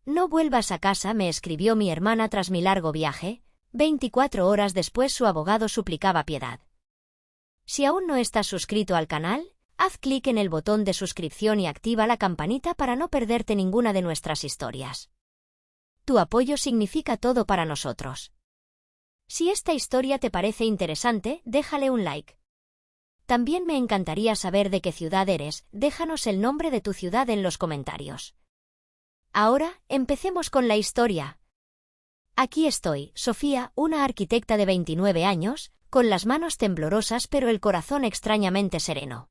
No vuelvas a casa, me escribió mi hermana tras mi largo viaje. 24 horas después su abogado suplicaba piedad. Si aún no estás suscrito al canal, haz clic en el botón de suscripción y activa la campanita para no perderte ninguna de nuestras historias. Tu apoyo significa todo para nosotros. Si esta historia te parece interesante, déjale un like. También me encantaría saber de qué ciudad eres, déjanos el nombre de tu ciudad en los comentarios. Ahora, empecemos con la historia. Aquí estoy, Sofía, una arquitecta de 29 años, con las manos temblorosas pero el corazón extrañamente sereno.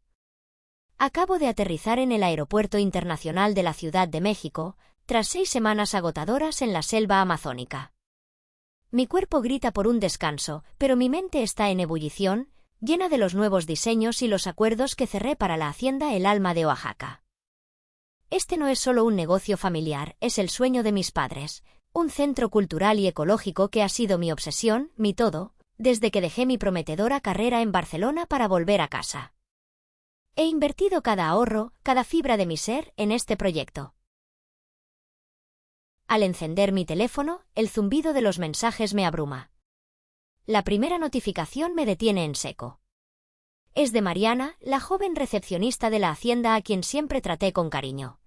Acabo de aterrizar en el Aeropuerto Internacional de la Ciudad de México, tras 6 semanas agotadoras en la selva amazónica. Mi cuerpo grita por un descanso, pero mi mente está en ebullición, llena de los nuevos diseños y los acuerdos que cerré para la Hacienda El Alma de Oaxaca. Este no es solo un negocio familiar, es el sueño de mis padres, un centro cultural y ecológico que ha sido mi obsesión, mi todo, desde que dejé mi prometedora carrera en Barcelona para volver a casa. He invertido cada ahorro, cada fibra de mi ser, en este proyecto. Al encender mi teléfono, el zumbido de los mensajes me abruma. La primera notificación me detiene en seco. Es de Mariana, la joven recepcionista de la Hacienda a quien siempre traté con cariño.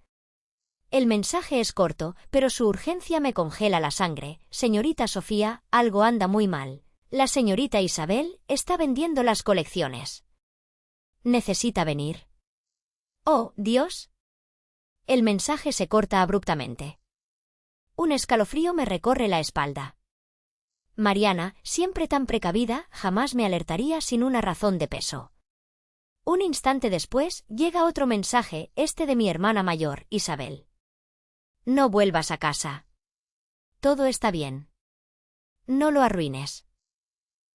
El mensaje es corto, pero su urgencia me congela la sangre. Señorita Sofía, algo anda muy mal. La señorita Isabel está vendiendo las colecciones. ¿Necesita venir? ¡Oh, Dios! El mensaje se corta abruptamente. Un escalofrío me recorre la espalda. Mariana, siempre tan precavida, jamás me alertaría sin una razón de peso. Un instante después, llega otro mensaje, este de mi hermana mayor, Isabel. No vuelvas a casa. Todo está bien. No lo arruines.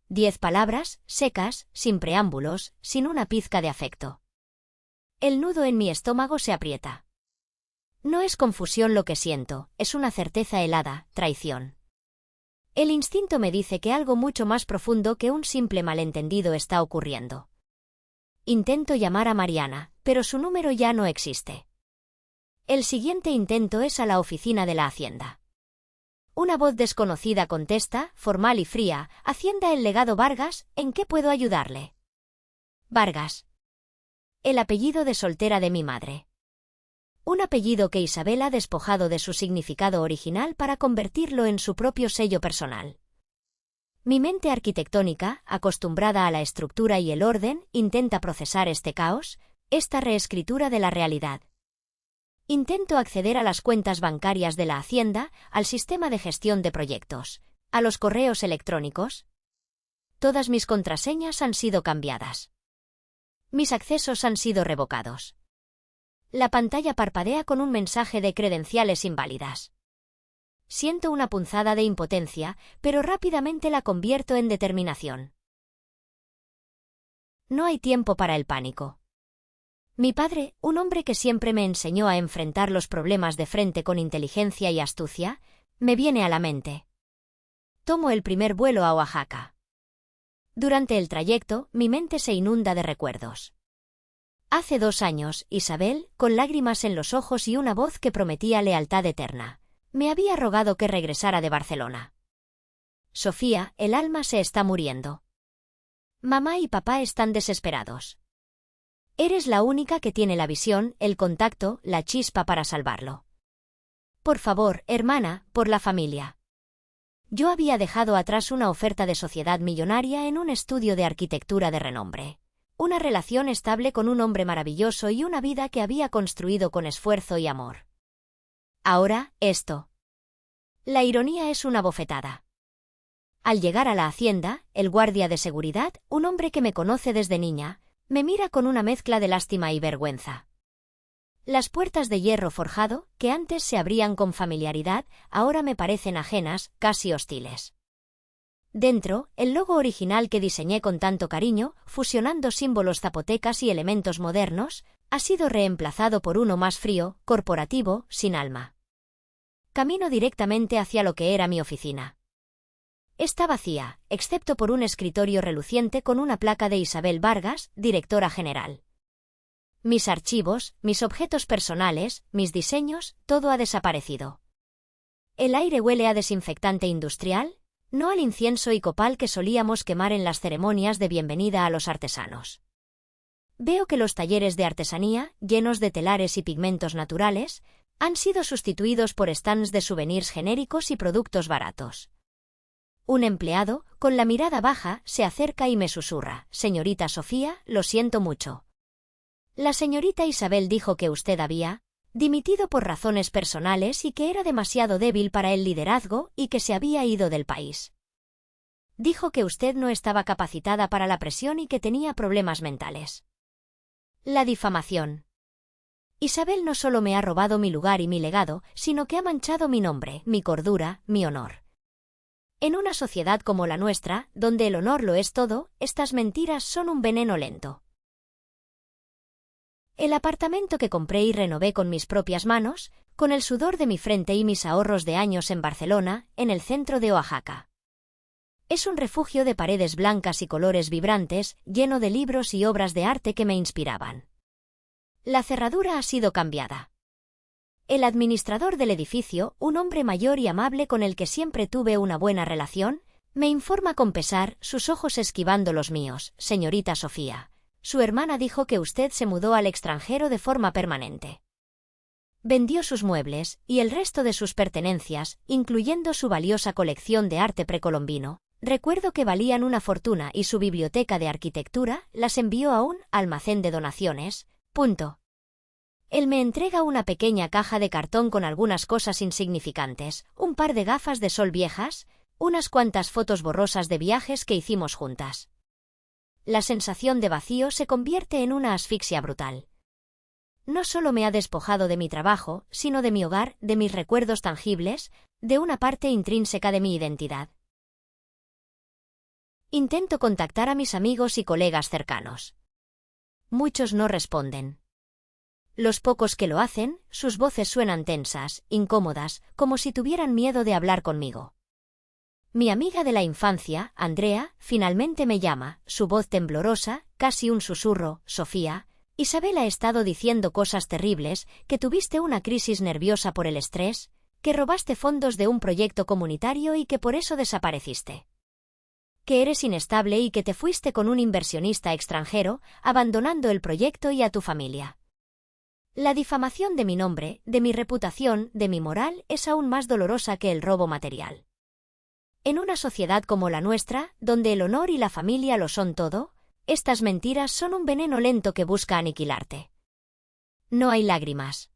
10 palabras, secas, sin preámbulos, sin una pizca de afecto. El nudo en mi estómago se aprieta. No es confusión lo que siento, es una certeza helada, traición. El instinto me dice que algo mucho más profundo que un simple malentendido está ocurriendo. Intento llamar a Mariana, pero su número ya no existe. El siguiente intento es a la oficina de la Hacienda. Una voz desconocida contesta, formal y fría, Hacienda El Legado Vargas, ¿en qué puedo ayudarle? Vargas. El apellido de soltera de mi madre. Un apellido que Isabel ha despojado de su significado original para convertirlo en su propio sello personal. Mi mente arquitectónica, acostumbrada a la estructura y el orden, intenta procesar este caos, esta reescritura de la realidad. Intento acceder a las cuentas bancarias de la Hacienda, al sistema de gestión de proyectos, a los correos electrónicos. Todas mis contraseñas han sido cambiadas. Mis accesos han sido revocados. La pantalla parpadea con un mensaje de credenciales inválidas. Siento una punzada de impotencia, pero rápidamente la convierto en determinación. No hay tiempo para el pánico. Mi padre, un hombre que siempre me enseñó a enfrentar los problemas de frente con inteligencia y astucia, me viene a la mente. Tomo el primer vuelo a Oaxaca. Durante el trayecto, mi mente se inunda de recuerdos. Hace 2 años, Isabel, con lágrimas en los ojos y una voz que prometía lealtad eterna, me había rogado que regresara de Barcelona. Sofía, el alma se está muriendo. Mamá y papá están desesperados. Eres la única que tiene la visión, el contacto, la chispa para salvarlo. Por favor, hermana, por la familia. Yo había dejado atrás una oferta de sociedad millonaria en un estudio de arquitectura de renombre. Una relación estable con un hombre maravilloso y una vida que había construido con esfuerzo y amor. Ahora, esto. La ironía es una bofetada. Al llegar a la Hacienda, el guardia de seguridad, un hombre que me conoce desde niña, me mira con una mezcla de lástima y vergüenza. Las puertas de hierro forjado, que antes se abrían con familiaridad, ahora me parecen ajenas, casi hostiles. Dentro, el logo original que diseñé con tanto cariño, fusionando símbolos zapotecas y elementos modernos, ha sido reemplazado por uno más frío, corporativo, sin alma. Camino directamente hacia lo que era mi oficina. Está vacía, excepto por un escritorio reluciente con una placa de Isabel Vargas, directora general. Mis archivos, mis objetos personales, mis diseños, todo ha desaparecido. El aire huele a desinfectante industrial, no al incienso y copal que solíamos quemar en las ceremonias de bienvenida a los artesanos. Veo que los talleres de artesanía, llenos de telares y pigmentos naturales, han sido sustituidos por stands de souvenirs genéricos y productos baratos. Un empleado, con la mirada baja, se acerca y me susurra: «Señorita Sofía, lo siento mucho. La señorita Isabel dijo que usted había dimitido por razones personales y que era demasiado débil para el liderazgo y que se había ido del país. Dijo que usted no estaba capacitada para la presión y que tenía problemas mentales». La difamación. Isabel no solo me ha robado mi lugar y mi legado, sino que ha manchado mi nombre, mi cordura, mi honor. En una sociedad como la nuestra, donde el honor lo es todo, estas mentiras son un veneno lento. El apartamento que compré y renové con mis propias manos, con el sudor de mi frente y mis ahorros de años en Barcelona, en el centro de Oaxaca. Es un refugio de paredes blancas y colores vibrantes, lleno de libros y obras de arte que me inspiraban. La cerradura ha sido cambiada. El administrador del edificio, un hombre mayor y amable con el que siempre tuve una buena relación, me informa con pesar, sus ojos esquivando los míos: «Señorita Sofía, su hermana dijo que usted se mudó al extranjero de forma permanente. Vendió sus muebles y el resto de sus pertenencias, incluyendo su valiosa colección de arte precolombino. Recuerdo que valían una fortuna y su biblioteca de arquitectura las envió a un almacén de donaciones. Él me entrega una pequeña caja de cartón con algunas cosas insignificantes, un par de gafas de sol viejas, unas cuantas fotos borrosas de viajes que hicimos juntas. La sensación de vacío se convierte en una asfixia brutal. No solo me ha despojado de mi trabajo, sino de mi hogar, de mis recuerdos tangibles, de una parte intrínseca de mi identidad. Intento contactar a mis amigos y colegas cercanos. Muchos no responden. Los pocos que lo hacen, sus voces suenan tensas, incómodas, como si tuvieran miedo de hablar conmigo. Mi amiga de la infancia, Andrea, finalmente me llama, su voz temblorosa, casi un susurro: «Sofía, Isabel ha estado diciendo cosas terribles, que tuviste una crisis nerviosa por el estrés, que robaste fondos de un proyecto comunitario y que por eso desapareciste. Que eres inestable y que te fuiste con un inversionista extranjero, abandonando el proyecto y a tu familia». La difamación de mi nombre, de mi reputación, de mi moral, es aún más dolorosa que el robo material. En una sociedad como la nuestra, donde el honor y la familia lo son todo, estas mentiras son un veneno lento que busca aniquilarte. No hay lágrimas.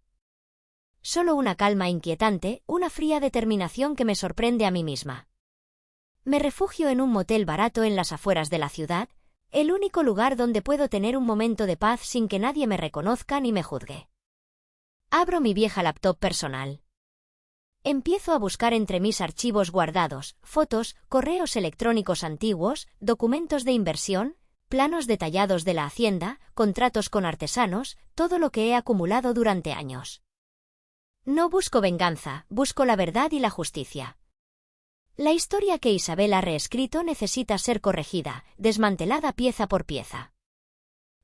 Solo una calma inquietante, una fría determinación que me sorprende a mí misma. Me refugio en un motel barato en las afueras de la ciudad, el único lugar donde puedo tener un momento de paz sin que nadie me reconozca ni me juzgue. Abro mi vieja laptop personal. Empiezo a buscar entre mis archivos guardados, fotos, correos electrónicos antiguos, documentos de inversión, planos detallados de la hacienda, contratos con artesanos, todo lo que he acumulado durante años. No busco venganza, busco la verdad y la justicia. La historia que Isabel ha reescrito necesita ser corregida, desmantelada pieza por pieza.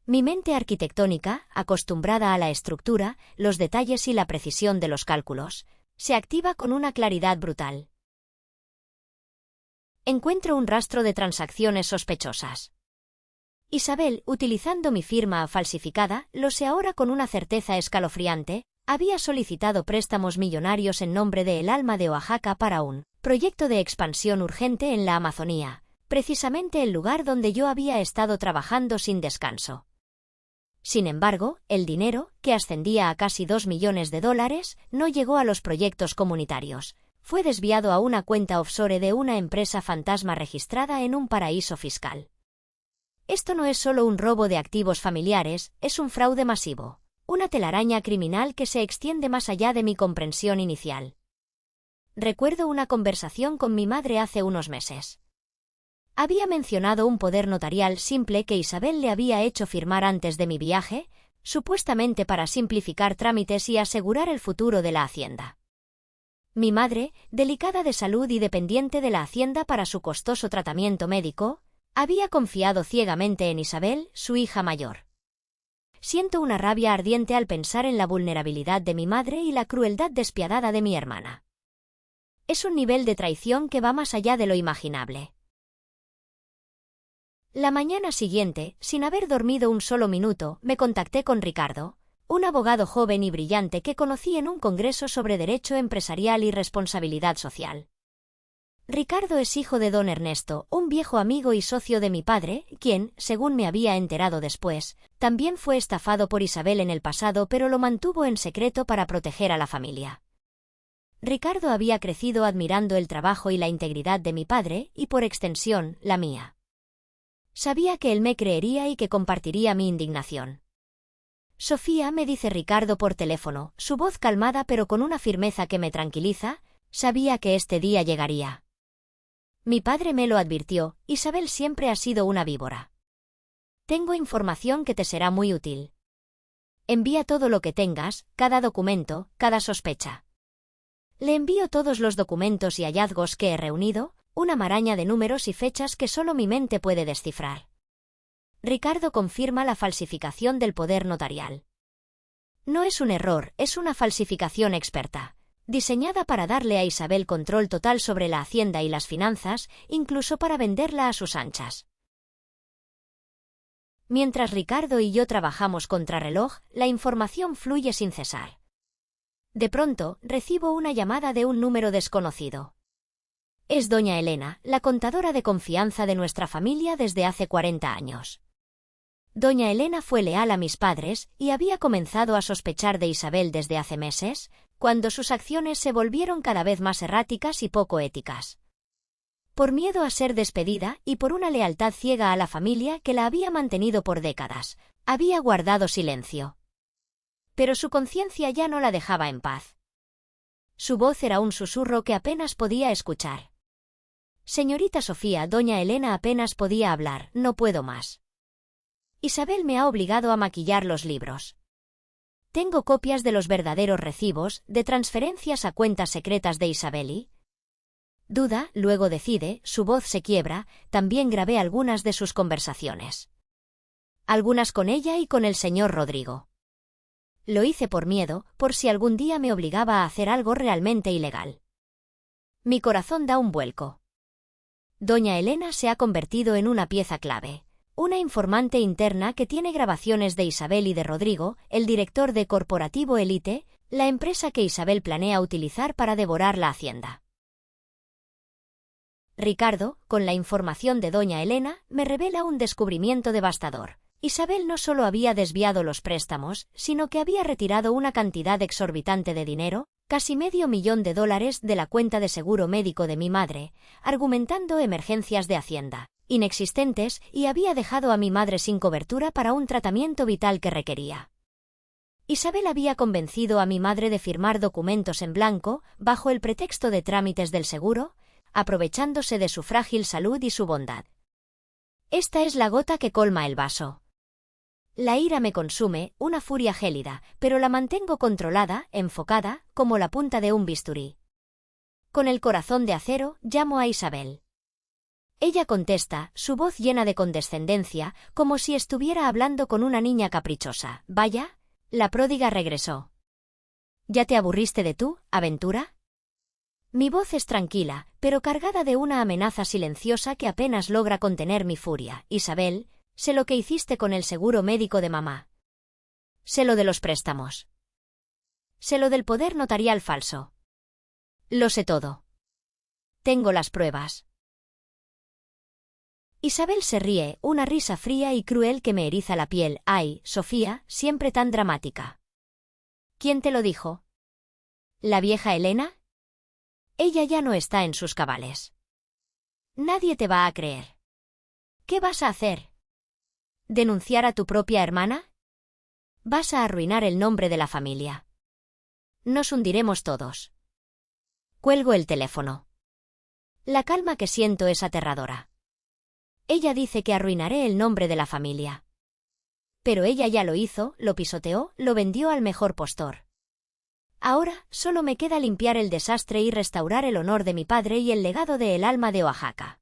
Mi mente arquitectónica, acostumbrada a la estructura, los detalles y la precisión de los cálculos, se activa con una claridad brutal. Encuentro un rastro de transacciones sospechosas. Isabel, utilizando mi firma falsificada, lo sé ahora con una certeza escalofriante, había solicitado préstamos millonarios en nombre de El Alma de Oaxaca para un proyecto de expansión urgente en la Amazonía, precisamente el lugar donde yo había estado trabajando sin descanso. Sin embargo, el dinero, que ascendía a casi $2 millones, no llegó a los proyectos comunitarios. Fue desviado a una cuenta offshore de una empresa fantasma registrada en un paraíso fiscal. Esto no es solo un robo de activos familiares, es un fraude masivo, una telaraña criminal que se extiende más allá de mi comprensión inicial. Recuerdo una conversación con mi madre hace unos meses. Había mencionado un poder notarial simple que Isabel le había hecho firmar antes de mi viaje, supuestamente para simplificar trámites y asegurar el futuro de la hacienda. Mi madre, delicada de salud y dependiente de la hacienda para su costoso tratamiento médico, había confiado ciegamente en Isabel, su hija mayor. Siento una rabia ardiente al pensar en la vulnerabilidad de mi madre y la crueldad despiadada de mi hermana. Es un nivel de traición que va más allá de lo imaginable. La mañana siguiente, sin haber dormido un solo minuto, me contacté con Ricardo, un abogado joven y brillante que conocí en un congreso sobre derecho empresarial y responsabilidad social. Ricardo es hijo de don Ernesto, un viejo amigo y socio de mi padre, quien, según me había enterado después, también fue estafado por Isabel en el pasado, pero lo mantuvo en secreto para proteger a la familia. Ricardo había crecido admirando el trabajo y la integridad de mi padre, y por extensión, la mía. Sabía que él me creería y que compartiría mi indignación. Sofía, me dice Ricardo por teléfono, su voz calmada pero con una firmeza que me tranquiliza, sabía que este día llegaría. Mi padre me lo advirtió, Isabel siempre ha sido una víbora. Tengo información que te será muy útil. Envía todo lo que tengas, cada documento, cada sospecha. Le envío todos los documentos y hallazgos que he reunido, una maraña de números y fechas que solo mi mente puede descifrar. Ricardo confirma la falsificación del poder notarial. No es un error, es una falsificación experta, diseñada para darle a Isabel control total sobre la hacienda y las finanzas, incluso para venderla a sus anchas. Mientras Ricardo y yo trabajamos contrarreloj, la información fluye sin cesar. De pronto, recibo una llamada de un número desconocido. Es doña Elena, la contadora de confianza de nuestra familia desde hace 40 años. Doña Elena fue leal a mis padres y había comenzado a sospechar de Isabel desde hace meses, cuando sus acciones se volvieron cada vez más erráticas y poco éticas. Por miedo a ser despedida y por una lealtad ciega a la familia que la había mantenido por décadas, había guardado silencio. Pero su conciencia ya no la dejaba en paz. Su voz era un susurro que apenas podía escuchar. Señorita Sofía, doña Elena apenas podía hablar, no puedo más. Isabel me ha obligado a maquillar los libros. Tengo copias de los verdaderos recibos, de transferencias a cuentas secretas de Isabel y... Duda, luego decide, su voz se quiebra, también grabé algunas de sus conversaciones. Algunas con ella y con el señor Rodrigo. Lo hice por miedo, por si algún día me obligaba a hacer algo realmente ilegal. Mi corazón da un vuelco. Doña Elena se ha convertido en una pieza clave, una informante interna que tiene grabaciones de Isabel y de Rodrigo, el director de Corporativo Elite, la empresa que Isabel planea utilizar para devorar la hacienda. Ricardo, con la información de doña Elena, me revela un descubrimiento devastador. Isabel no solo había desviado los préstamos, sino que había retirado una cantidad exorbitante de dinero, casi $500,000 de la cuenta de seguro médico de mi madre, argumentando emergencias de hacienda inexistentes, y había dejado a mi madre sin cobertura para un tratamiento vital que requería. Isabel había convencido a mi madre de firmar documentos en blanco, bajo el pretexto de trámites del seguro, aprovechándose de su frágil salud y su bondad. Esta es la gota que colma el vaso. La ira me consume, una furia gélida, pero la mantengo controlada, enfocada, como la punta de un bisturí. Con el corazón de acero, llamo a Isabel. Ella contesta, su voz llena de condescendencia, como si estuviera hablando con una niña caprichosa. Vaya, la pródiga regresó. ¿Ya te aburriste de tú, aventura? Mi voz es tranquila, pero cargada de una amenaza silenciosa que apenas logra contener mi furia. Isabel, sé lo que hiciste con el seguro médico de mamá. Sé lo de los préstamos. Sé lo del poder notarial falso. Lo sé todo. Tengo las pruebas. Isabel se ríe, una risa fría y cruel que me eriza la piel. Ay, Sofía, siempre tan dramática. ¿Quién te lo dijo? ¿La vieja Elena? Ella ya no está en sus cabales. Nadie te va a creer. ¿Qué vas a hacer? ¿Denunciar a tu propia hermana? Vas a arruinar el nombre de la familia. Nos hundiremos todos. Cuelgo el teléfono. La calma que siento es aterradora. Ella dice que arruinaré el nombre de la familia. Pero ella ya lo hizo, lo pisoteó, lo vendió al mejor postor. Ahora, solo me queda limpiar el desastre y restaurar el honor de mi padre y el legado de El Alma de Oaxaca.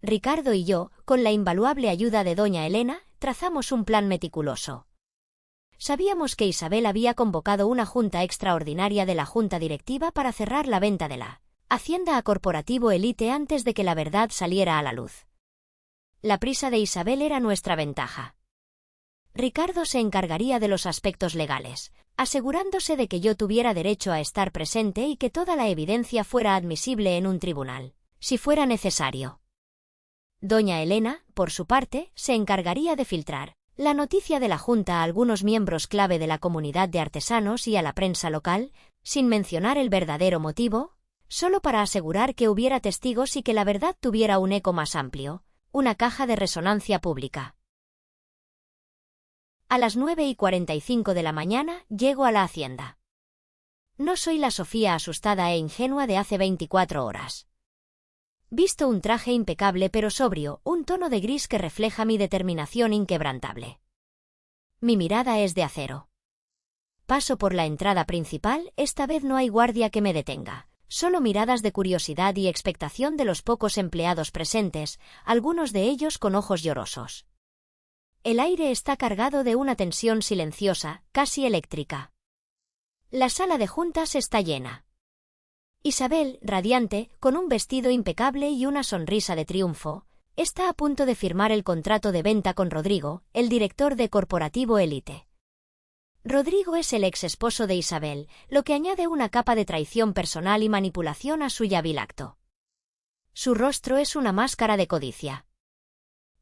Ricardo y yo, con la invaluable ayuda de doña Elena, trazamos un plan meticuloso. Sabíamos que Isabel había convocado una junta extraordinaria de la junta directiva para cerrar la venta de la Hacienda a Corporativo Elite antes de que la verdad saliera a la luz. La prisa de Isabel era nuestra ventaja. Ricardo se encargaría de los aspectos legales, asegurándose de que yo tuviera derecho a estar presente y que toda la evidencia fuera admisible en un tribunal, si fuera necesario. Doña Elena, por su parte, se encargaría de filtrar la noticia de la Junta a algunos miembros clave de la comunidad de artesanos y a la prensa local, sin mencionar el verdadero motivo, solo para asegurar que hubiera testigos y que la verdad tuviera un eco más amplio, una caja de resonancia pública. A las 9:45 de la mañana llego a la hacienda. No soy la Sofía asustada e ingenua de hace 24 horas. Visto un traje impecable pero sobrio, un tono de gris que refleja mi determinación inquebrantable. Mi mirada es de acero. Paso por la entrada principal, esta vez no hay guardia que me detenga. Solo miradas de curiosidad y expectación de los pocos empleados presentes, algunos de ellos con ojos llorosos. El aire está cargado de una tensión silenciosa, casi eléctrica. La sala de juntas está llena. Isabel, radiante, con un vestido impecable y una sonrisa de triunfo, está a punto de firmar el contrato de venta con Rodrigo, el director de Corporativo Elite. Rodrigo es el ex esposo de Isabel, lo que añade una capa de traición personal y manipulación a su ya vil acto. Su rostro es una máscara de codicia.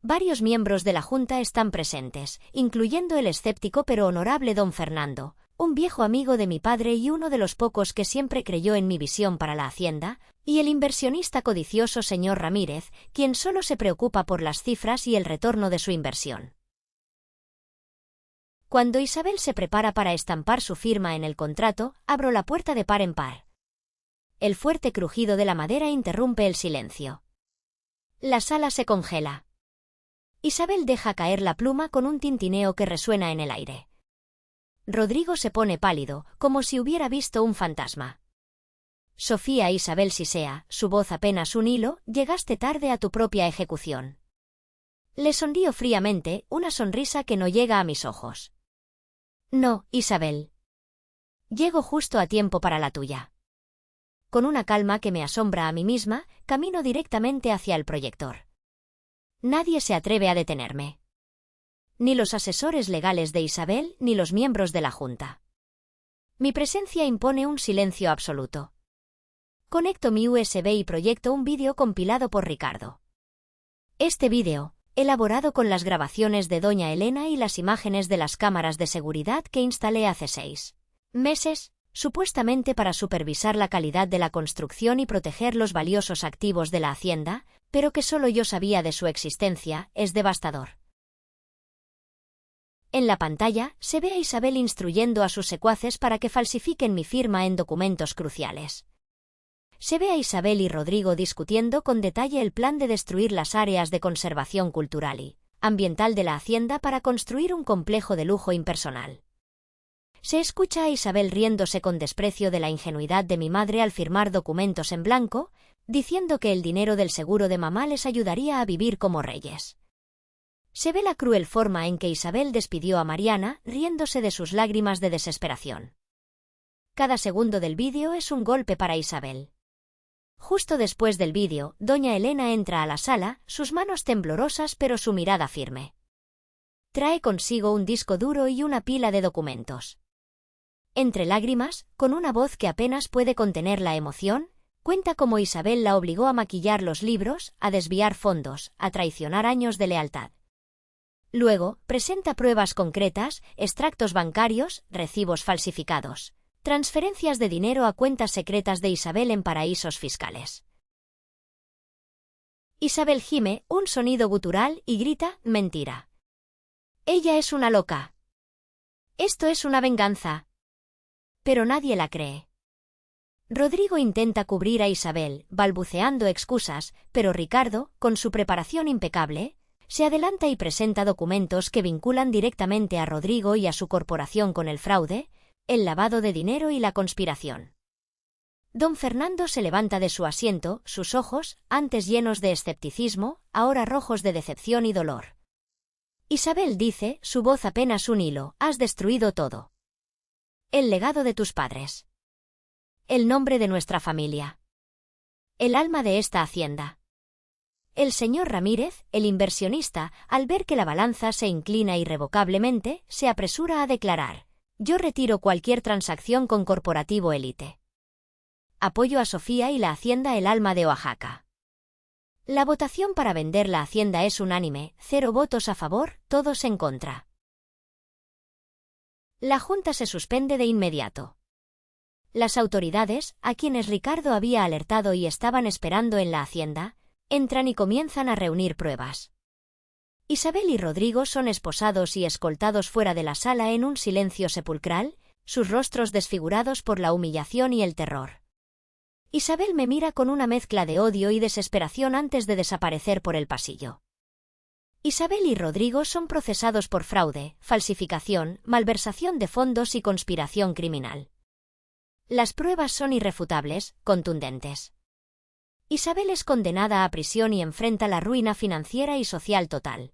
Varios miembros de la Junta están presentes, incluyendo el escéptico pero honorable don Fernando, un viejo amigo de mi padre y uno de los pocos que siempre creyó en mi visión para la hacienda, y el inversionista codicioso señor Ramírez, quien solo se preocupa por las cifras y el retorno de su inversión. Cuando Isabel se prepara para estampar su firma en el contrato, abro la puerta de par en par. El fuerte crujido de la madera interrumpe el silencio. La sala se congela. Isabel deja caer la pluma con un tintineo que resuena en el aire. Rodrigo se pone pálido, como si hubiera visto un fantasma. Sofía Isabel Sisea, su voz apenas un hilo, llegaste tarde a tu propia ejecución. Le sonrío fríamente, una sonrisa que no llega a mis ojos. No, Isabel. Llego justo a tiempo para la tuya. Con una calma que me asombra a mí misma, camino directamente hacia el proyector. Nadie se atreve a detenerme. Ni los asesores legales de Isabel ni los miembros de la Junta. Mi presencia impone un silencio absoluto. Conecto mi USB y proyecto un vídeo compilado por Ricardo. Este vídeo, elaborado con las grabaciones de Doña Elena y las imágenes de las cámaras de seguridad que instalé hace 6 meses, supuestamente para supervisar la calidad de la construcción y proteger los valiosos activos de la hacienda, pero que solo yo sabía de su existencia, es devastador. En la pantalla, se ve a Isabel instruyendo a sus secuaces para que falsifiquen mi firma en documentos cruciales. Se ve a Isabel y Rodrigo discutiendo con detalle el plan de destruir las áreas de conservación cultural y ambiental de la hacienda para construir un complejo de lujo impersonal. Se escucha a Isabel riéndose con desprecio de la ingenuidad de mi madre al firmar documentos en blanco, diciendo que el dinero del seguro de mamá les ayudaría a vivir como reyes. Se ve la cruel forma en que Isabel despidió a Mariana, riéndose de sus lágrimas de desesperación. Cada segundo del vídeo es un golpe para Isabel. Justo después del vídeo, doña Elena entra a la sala, sus manos temblorosas pero su mirada firme. Trae consigo un disco duro y una pila de documentos. Entre lágrimas, con una voz que apenas puede contener la emoción, cuenta cómo Isabel la obligó a maquillar los libros, a desviar fondos, a traicionar años de lealtad. Luego, presenta pruebas concretas, extractos bancarios, recibos falsificados, transferencias de dinero a cuentas secretas de Isabel en paraísos fiscales. Isabel gime, un sonido gutural, y grita, mentira. Ella es una loca. Esto es una venganza. Pero nadie la cree. Rodrigo intenta cubrir a Isabel, balbuceando excusas, pero Ricardo, con su preparación impecable, se adelanta y presenta documentos que vinculan directamente a Rodrigo y a su corporación con el fraude, el lavado de dinero y la conspiración. Don Fernando se levanta de su asiento, sus ojos, antes llenos de escepticismo, ahora rojos de decepción y dolor. Isabel dice, su voz apenas un hilo, has destruido todo. El legado de tus padres. El nombre de nuestra familia. El alma de esta hacienda. El señor Ramírez, el inversionista, al ver que la balanza se inclina irrevocablemente, se apresura a declarar: yo retiro cualquier transacción con Corporativo Élite. Apoyo a Sofía y la hacienda El Alma de Oaxaca. La votación para vender la hacienda es unánime, 0 votos a favor, todos en contra. La junta se suspende de inmediato. Las autoridades, a quienes Ricardo había alertado y estaban esperando en la hacienda, entran y comienzan a reunir pruebas. Isabel y Rodrigo son esposados y escoltados fuera de la sala en un silencio sepulcral, sus rostros desfigurados por la humillación y el terror. Isabel me mira con una mezcla de odio y desesperación antes de desaparecer por el pasillo. Isabel y Rodrigo son procesados por fraude, falsificación, malversación de fondos y conspiración criminal. Las pruebas son irrefutables, contundentes. Isabel es condenada a prisión y enfrenta la ruina financiera y social total.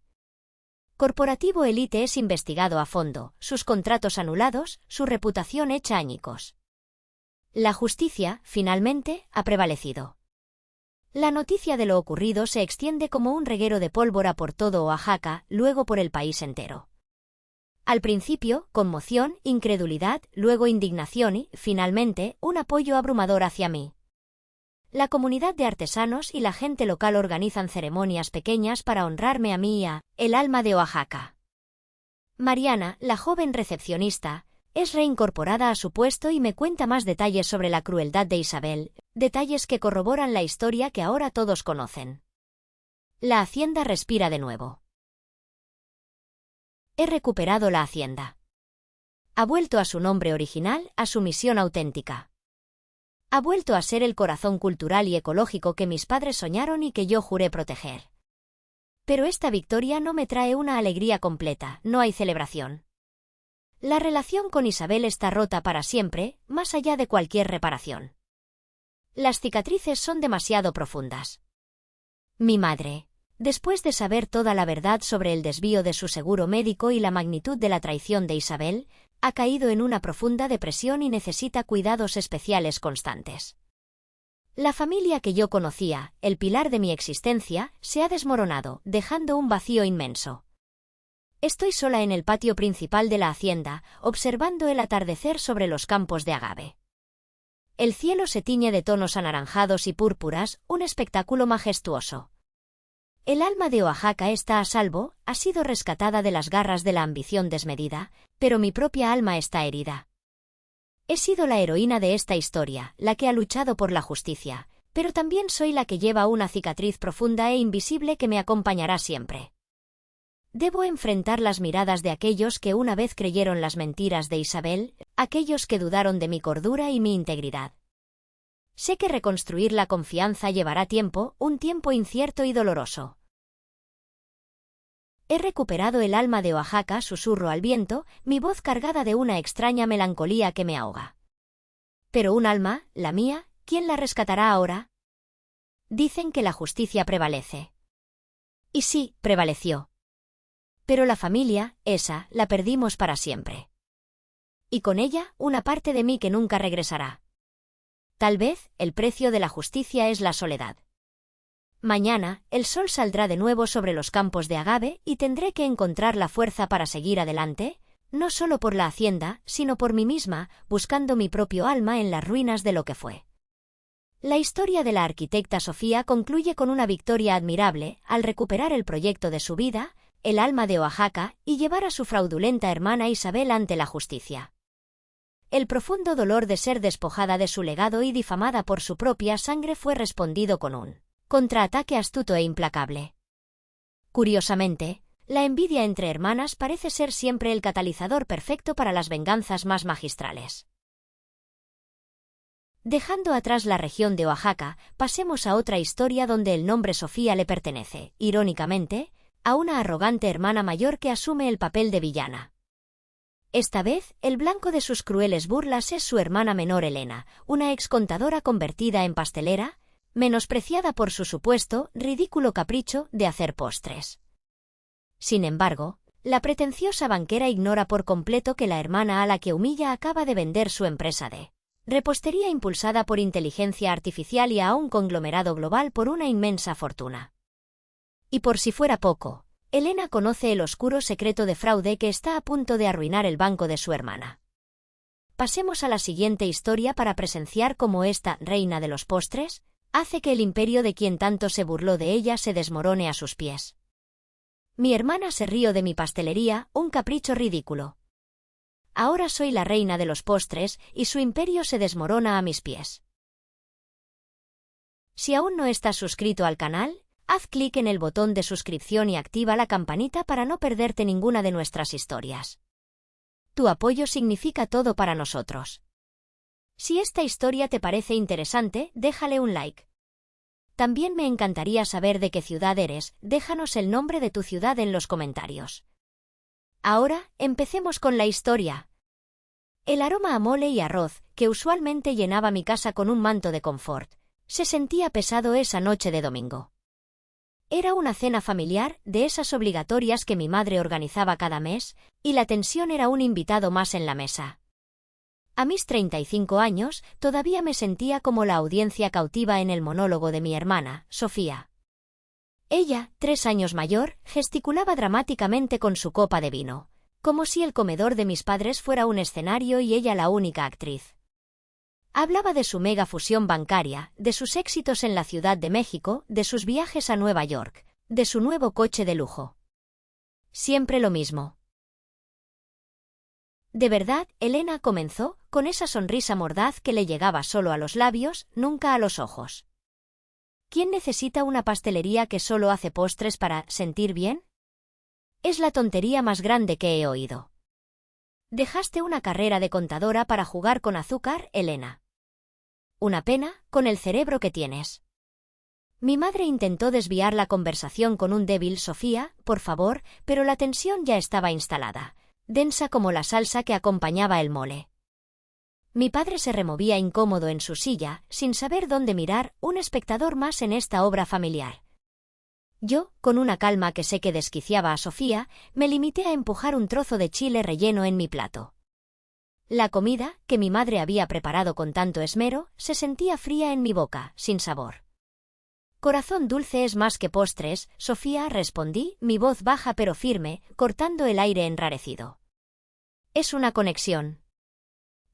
Corporativo Élite es investigado a fondo, sus contratos anulados, su reputación hecha añicos. La justicia, finalmente, ha prevalecido. La noticia de lo ocurrido se extiende como un reguero de pólvora por todo Oaxaca, luego por el país entero. Al principio, conmoción, incredulidad, luego indignación y, finalmente, un apoyo abrumador hacia mí. La comunidad de artesanos y la gente local organizan ceremonias pequeñas para honrarme a mí y a El Alma de Oaxaca. Mariana, la joven recepcionista, es reincorporada a su puesto y me cuenta más detalles sobre la crueldad de Isabel, detalles que corroboran la historia que ahora todos conocen. La hacienda respira de nuevo. He recuperado la hacienda. Ha vuelto a su nombre original, a su misión auténtica. Ha vuelto a ser el corazón cultural y ecológico que mis padres soñaron y que yo juré proteger. Pero esta victoria no me trae una alegría completa, no hay celebración. La relación con Isabel está rota para siempre, más allá de cualquier reparación. Las cicatrices son demasiado profundas. Mi madre, después de saber toda la verdad sobre el desvío de su seguro médico y la magnitud de la traición de Isabel, ha caído en una profunda depresión y necesita cuidados especiales constantes. La familia que yo conocía, el pilar de mi existencia, se ha desmoronado, dejando un vacío inmenso. Estoy sola en el patio principal de la hacienda, observando el atardecer sobre los campos de agave. El cielo se tiñe de tonos anaranjados y púrpuras, un espectáculo majestuoso. El alma de Oaxaca está a salvo, ha sido rescatada de las garras de la ambición desmedida, pero mi propia alma está herida. He sido la heroína de esta historia, la que ha luchado por la justicia, pero también soy la que lleva una cicatriz profunda e invisible que me acompañará siempre. Debo enfrentar las miradas de aquellos que una vez creyeron las mentiras de Isabel, aquellos que dudaron de mi cordura y mi integridad. Sé que reconstruir la confianza llevará tiempo, un tiempo incierto y doloroso. He recuperado el alma de Oaxaca, susurro al viento, mi voz cargada de una extraña melancolía que me ahoga. Pero un alma, la mía, ¿quién la rescatará ahora? Dicen que la justicia prevalece. Y sí, prevaleció. Pero la familia, esa, la perdimos para siempre. Y con ella, una parte de mí que nunca regresará. Tal vez, el precio de la justicia es la soledad. Mañana, el sol saldrá de nuevo sobre los campos de agave y tendré que encontrar la fuerza para seguir adelante, no solo por la hacienda, sino por mí misma, buscando mi propio alma en las ruinas de lo que fue. La historia de la arquitecta Sofía concluye con una victoria admirable, al recuperar el proyecto de su vida, el alma de Oaxaca, y llevar a su fraudulenta hermana Isabel ante la justicia. El profundo dolor de ser despojada de su legado y difamada por su propia sangre fue respondido con un contraataque astuto e implacable. Curiosamente, la envidia entre hermanas parece ser siempre el catalizador perfecto para las venganzas más magistrales. Dejando atrás la región de Oaxaca, pasemos a otra historia donde el nombre Sofía le pertenece, irónicamente, a una arrogante hermana mayor que asume el papel de villana. Esta vez, el blanco de sus crueles burlas es su hermana menor Elena, una excontadora convertida en pastelera, menospreciada por su supuesto, ridículo capricho de hacer postres. Sin embargo, la pretenciosa banquera ignora por completo que la hermana a la que humilla acaba de vender su empresa de Repostería impulsada por inteligencia artificial y a un conglomerado global por una inmensa fortuna. Y por si fuera poco, Elena conoce el oscuro secreto de fraude que está a punto de arruinar el banco de su hermana. Pasemos a la siguiente historia para presenciar cómo esta reina de los postres hace que el imperio de quien tanto se burló de ella se desmorone a sus pies. Mi hermana se rió de mi pastelería, un capricho ridículo. Ahora soy la reina de los postres y su imperio se desmorona a mis pies. Si aún no estás suscrito al canal, haz clic en el botón de suscripción y activa la campanita para no perderte ninguna de nuestras historias. Tu apoyo significa todo para nosotros. Si esta historia te parece interesante, déjale un like. También me encantaría saber de qué ciudad eres, déjanos el nombre de tu ciudad en los comentarios. Ahora, empecemos con la historia. El aroma a mole y arroz, que usualmente llenaba mi casa con un manto de confort, se sentía pesado esa noche de domingo. Era una cena familiar, de esas obligatorias que mi madre organizaba cada mes, y la tensión era un invitado más en la mesa. A mis 35 años, todavía me sentía como la audiencia cautiva en el monólogo de mi hermana, Sofía. Ella, 3 años mayor, gesticulaba dramáticamente con su copa de vino, como si el comedor de mis padres fuera un escenario y ella la única actriz. Hablaba de su mega fusión bancaria, de sus éxitos en la Ciudad de México, de sus viajes a Nueva York, de su nuevo coche de lujo. Siempre lo mismo. De verdad, Elena comenzó, con esa sonrisa mordaz que le llegaba solo a los labios, nunca a los ojos. ¿Quién necesita una pastelería que solo hace postres para sentir bien? Es la tontería más grande que he oído. Dejaste una carrera de contadora para jugar con azúcar, Elena. Una pena, con el cerebro que tienes. Mi madre intentó desviar la conversación con un débil Sofía, por favor, pero la tensión ya estaba instalada, densa como la salsa que acompañaba el mole. Mi padre se removía incómodo en su silla, sin saber dónde mirar, un espectador más en esta obra familiar. Yo, con una calma que sé que desquiciaba a Sofía, me limité a empujar un trozo de chile relleno en mi plato. La comida, que mi madre había preparado con tanto esmero, se sentía fría en mi boca, sin sabor. Corazón dulce es más que postres, Sofía, respondí, mi voz baja pero firme, cortando el aire enrarecido. Es una conexión.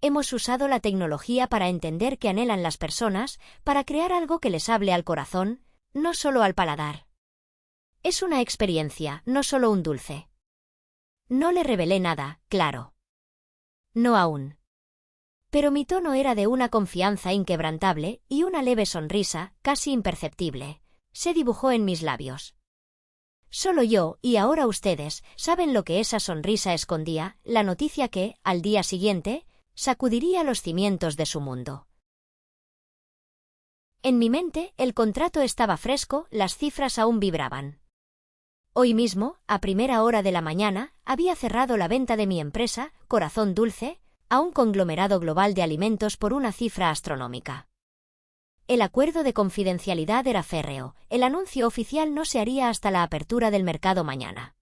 Hemos usado la tecnología para entender qué anhelan las personas, para crear algo que les hable al corazón, no solo al paladar. Es una experiencia, no solo un dulce. No le revelé nada, claro. No aún. Pero mi tono era de una confianza inquebrantable, y una leve sonrisa, casi imperceptible, se dibujó en mis labios. Solo yo, y ahora ustedes, saben lo que esa sonrisa escondía, la noticia que, al día siguiente, sacudiría los cimientos de su mundo. En mi mente, el contrato estaba fresco, las cifras aún vibraban. Hoy mismo, a primera hora de la mañana, había cerrado la venta de mi empresa, Corazón Dulce, a un conglomerado global de alimentos por una cifra astronómica. El acuerdo de confidencialidad era férreo, el anuncio oficial no se haría hasta la apertura del mercado mañana.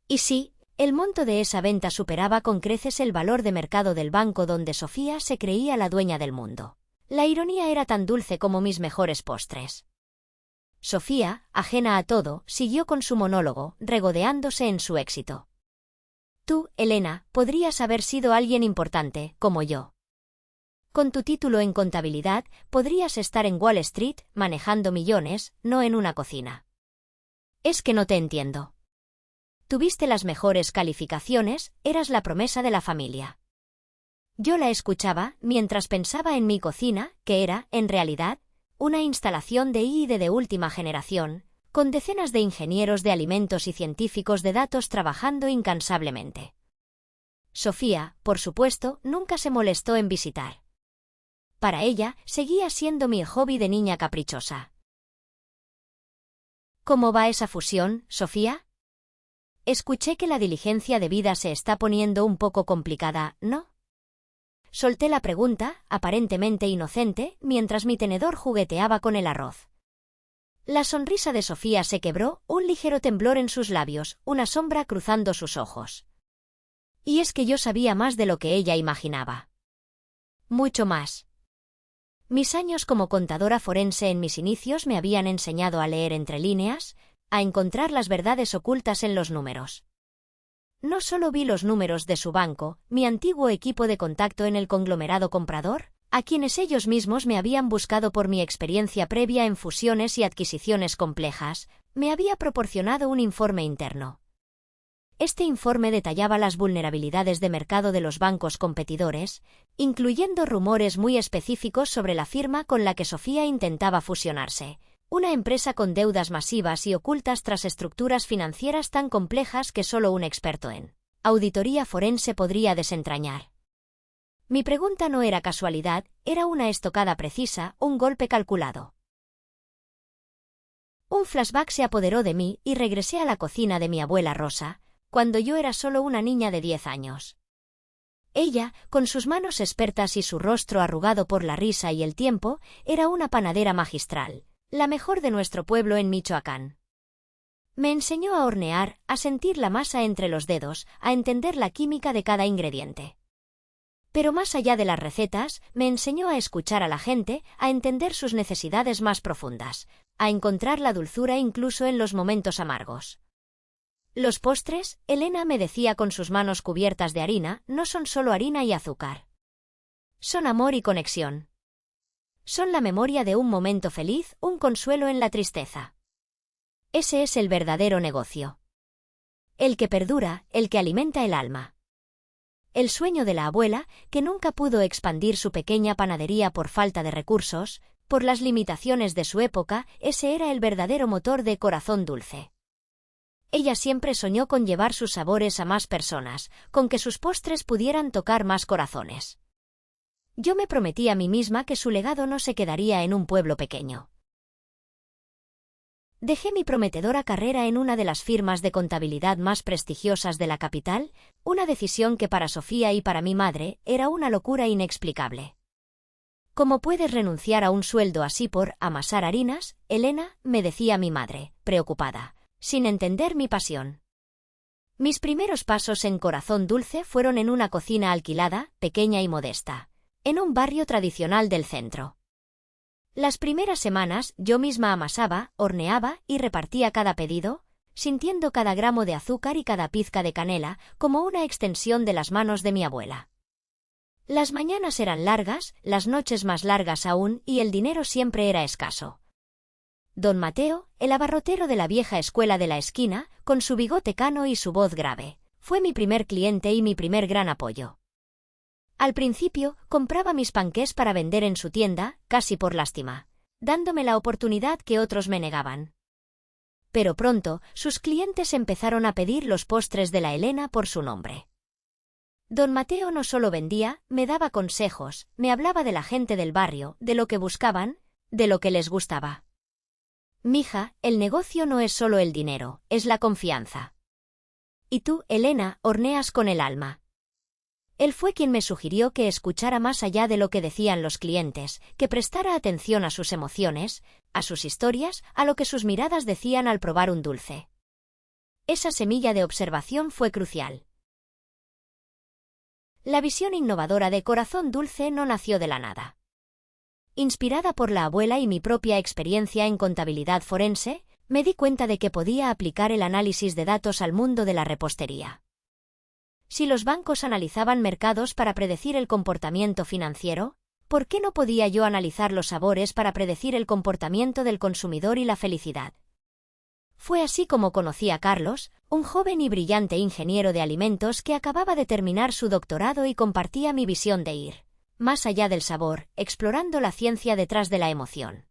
Y sí, el monto de esa venta superaba con creces el valor de mercado del banco donde Sofía se creía la dueña del mundo. La ironía era tan dulce como mis mejores postres. Sofía, ajena a todo, siguió con su monólogo, regodeándose en su éxito. Tú, Elena, podrías haber sido alguien importante, como yo. Con tu título en contabilidad, podrías estar en Wall Street, manejando millones, no en una cocina. Es que no te entiendo. Tuviste las mejores calificaciones, eras la promesa de la familia. Yo la escuchaba mientras pensaba en mi cocina, que era, en realidad, una instalación de I+D de última generación, con decenas de ingenieros de alimentos y científicos de datos trabajando incansablemente. Sofía, por supuesto, nunca se molestó en visitar. Para ella, seguía siendo mi hobby de niña caprichosa. ¿Cómo va esa fusión, Sofía? Escuché que la diligencia de vida se está poniendo un poco complicada, ¿no? Solté la pregunta, aparentemente inocente, mientras mi tenedor jugueteaba con el arroz. La sonrisa de Sofía se quebró, un ligero temblor en sus labios, una sombra cruzando sus ojos. Y es que yo sabía más de lo que ella imaginaba. mucho más. Mis años como contadora forense en mis inicios me habían enseñado a leer entre líneas, a encontrar las verdades ocultas en los números. No solo vi los números de su banco, mi antiguo equipo de contacto en el conglomerado comprador, a quienes ellos mismos me habían buscado por mi experiencia previa en fusiones y adquisiciones complejas, me había proporcionado un informe interno. Este informe detallaba las vulnerabilidades de mercado de los bancos competidores, incluyendo rumores muy específicos sobre la firma con la que Sofía intentaba fusionarse, una empresa con deudas masivas y ocultas tras estructuras financieras tan complejas que solo un experto en auditoría forense podría desentrañar. Mi pregunta no era casualidad, era una estocada precisa, un golpe calculado. Un flashback se apoderó de mí y regresé a la cocina de mi abuela Rosa, cuando yo era solo una niña de 10 años. Ella, con sus manos expertas y su rostro arrugado por la risa y el tiempo, era una panadera magistral, la mejor de nuestro pueblo en Michoacán. Me enseñó a hornear, a sentir la masa entre los dedos, a entender la química de cada ingrediente. Pero más allá de las recetas, me enseñó a escuchar a la gente, a entender sus necesidades más profundas, a encontrar la dulzura incluso en los momentos amargos. Los postres, Elena me decía con sus manos cubiertas de harina, no son solo harina y azúcar. Son amor y conexión. Son la memoria de un momento feliz, un consuelo en la tristeza. Ese es el verdadero negocio. El que perdura, el que alimenta el alma. El sueño de la abuela, que nunca pudo expandir su pequeña panadería por falta de recursos, por las limitaciones de su época, ese era el verdadero motor de Corazón Dulce. Ella siempre soñó con llevar sus sabores a más personas, con que sus postres pudieran tocar más corazones. Yo me prometí a mí misma que su legado no se quedaría en un pueblo pequeño. Dejé mi prometedora carrera en una de las firmas de contabilidad más prestigiosas de la capital, una decisión que para Sofía y para mi madre era una locura inexplicable. ¿Cómo puedes renunciar a un sueldo así por amasar harinas, Elena?, me decía mi madre, preocupada, sin entender mi pasión. Mis primeros pasos en Corazón Dulce fueron en una cocina alquilada, pequeña y modesta, en un barrio tradicional del centro. Las primeras semanas yo misma amasaba, horneaba y repartía cada pedido, sintiendo cada gramo de azúcar y cada pizca de canela como una extensión de las manos de mi abuela. Las mañanas eran largas, las noches más largas aún y el dinero siempre era escaso. Don Mateo, el abarrotero de la vieja escuela de la esquina, con su bigote cano y su voz grave, fue mi primer cliente y mi primer gran apoyo. Al principio, compraba mis panqués para vender en su tienda, casi por lástima, dándome la oportunidad que otros me negaban. Pero pronto, sus clientes empezaron a pedir los postres de la Elena por su nombre. Don Mateo no solo vendía, me daba consejos, me hablaba de la gente del barrio, de lo que buscaban, de lo que les gustaba. Mija, el negocio no es solo el dinero, es la confianza. Y tú, Elena, horneas con el alma. Él fue quien me sugirió que escuchara más allá de lo que decían los clientes, que prestara atención a sus emociones, a sus historias, a lo que sus miradas decían al probar un dulce. Esa semilla de observación fue crucial. La visión innovadora de Corazón Dulce no nació de la nada. Inspirada por la abuela y mi propia experiencia en contabilidad forense, me di cuenta de que podía aplicar el análisis de datos al mundo de la repostería. Si los bancos analizaban mercados para predecir el comportamiento financiero, ¿por qué no podía yo analizar los sabores para predecir el comportamiento del consumidor y la felicidad? Fue así como conocí a Carlos, un joven y brillante ingeniero de alimentos que acababa de terminar su doctorado y compartía mi visión de ir más allá del sabor, explorando la ciencia detrás de la emoción.